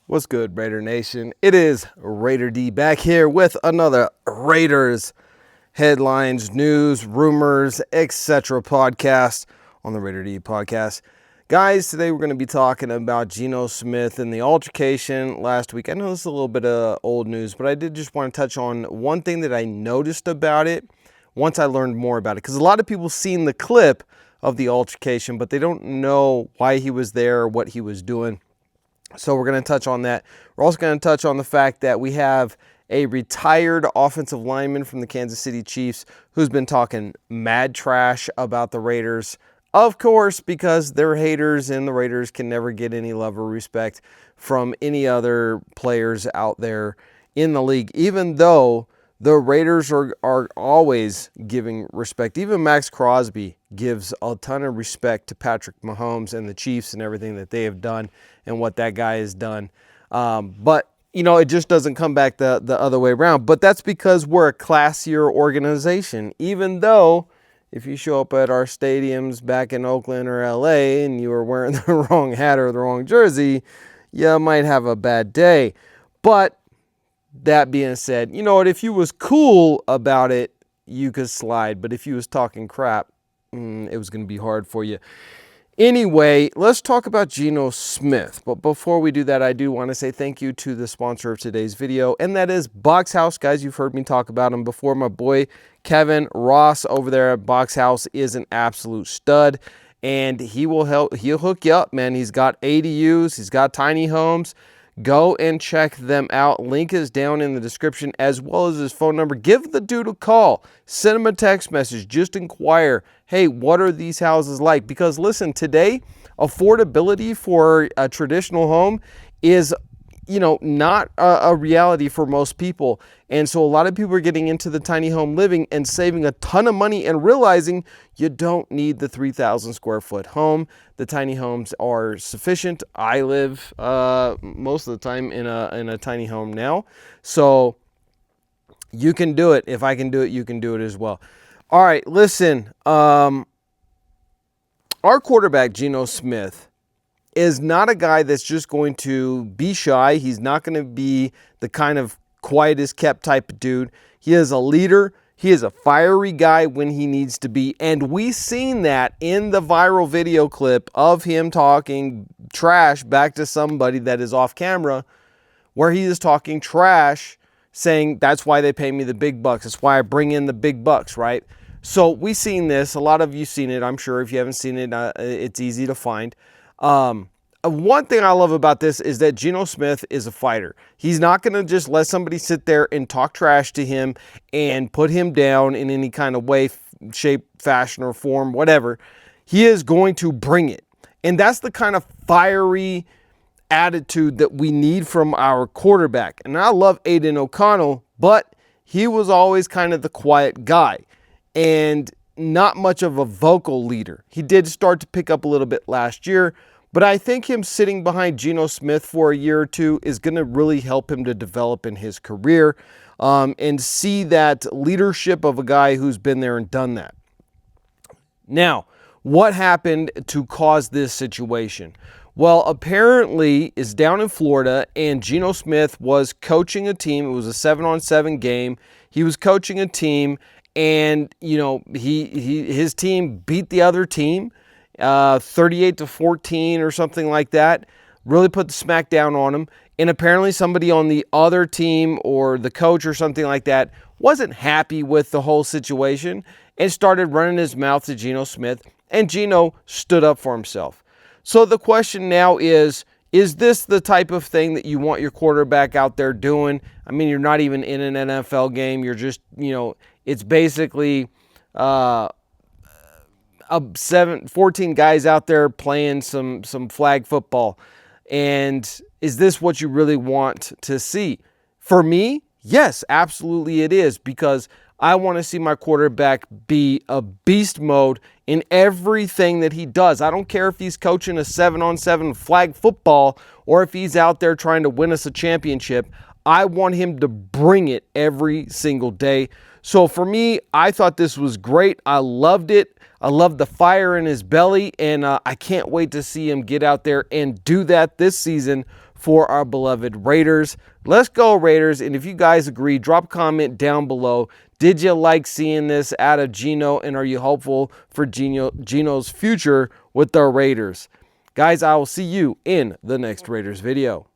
What's good, Raider Nation? It is Raider D back here with another Raiders headlines, news, rumors, etc. podcast on the Raider D podcast. Guys, today we're going to be talking about Geno Smith and the altercation last week. I know this is a little bit of old news, but I did just want to touch on one thing that I noticed about it once I learned more about it. Because a lot of people seen the clip of the altercation, but they don't know why he was there or what he was doing. So we're going to touch on that. We're also going to touch on the fact that we have a retired offensive lineman from the Kansas City Chiefs who's been talking mad trash about the Raiders. Of course, because they're haters and the Raiders can never get any love or respect from any other players out there in the league, even though the Raiders are always giving respect. Even Max Crosby gives a ton of respect to Patrick Mahomes and the Chiefs and everything that they have done and what that guy has done. But, you know, it just doesn't come back the other way around. But that's because we're a classier organization. Even though if you show up at our stadiums back in Oakland or LA and you were wearing the wrong hat or the wrong jersey, you might have a bad day. But that being said, you know what? If you was cool about it, you could slide. But if you was talking crap, it was going to be hard for you. Anyway, let's talk about Geno Smith. But before we do that, I do want to say thank you to the sponsor of today's video, and that is Box House. Guys, you've heard me talk about him before. My boy Kevin Ross over there at Box House is an absolute stud, and he'll hook you up, man. He's got ADUs, he's got tiny homes. Go and check them out. Link is down in the description, as well as his phone number. Give the dude a call. Send him a text message. Just inquire, hey, what are these houses like? Because listen, today, affordability for a traditional home is, you know, not a reality for most people. And so a lot of people are getting into the tiny home living and saving a ton of money and realizing you don't need the 3,000 square foot home. The tiny homes are sufficient. I live most of the time in a tiny home now. So you can do it. If I can do it, you can do it as well. All right, listen. Our quarterback, Geno Smith, is not a guy that's just going to be shy. He's not going to be the kind of quietest kept type of dude. He is a leader. He is a fiery guy when he needs to be. And we seen that in the viral video clip of him talking trash back to somebody that is off camera, where he is talking trash, saying that's why they pay me the big bucks. That's why I bring in the big bucks, right? So we seen this. A lot of you seen it, I'm sure. If you haven't seen it, it's easy to find. One thing I love about this is that Geno Smith is a fighter. He's not going to just let somebody sit there and talk trash to him and put him down in any kind of way, shape, fashion, or form, whatever. He is going to bring it. And that's the kind of fiery attitude that we need from our quarterback. And I love Aiden OConnell, but he was always kind of the quiet guy and not much of a vocal leader. He did start to pick up a little bit last year, but I think him sitting behind Geno Smith for a year or two is going to really help him to develop in his career and see that leadership of a guy who's been there and done that. Now, what happened to cause this situation? Well, apparently it's down in Florida, and Geno Smith was coaching a team. It was a 7-on-7 game. He was coaching a team, and you know his team beat the other team 38-14 or something like that. Really put the smack down on him. And apparently somebody on the other team or the coach or something like that wasn't happy with the whole situation and started running his mouth to Geno Smith. And Geno stood up for himself. So the question now is this the type of thing that you want your quarterback out there doing? I mean, you're not even in an NFL game. You're just, you know, it's basically 14 guys out there playing some flag football. And is this what you really want to see? For me, yes, absolutely it is, because I want to see my quarterback be a beast mode in everything that he does. I don't care if he's coaching a 7-on-7 flag football or if he's out there trying to win us a championship. I want him to bring it every single day. So for me, I thought this was great. I loved it. I love the fire in his belly, and I can't wait to see him get out there and do that this season for our beloved Raiders. Let's go, Raiders. And if you guys agree, drop a comment down below. Did you like seeing this out of Geno, and are you hopeful for Geno's future with the Raiders? Guys, I will see you in the next Raiders video.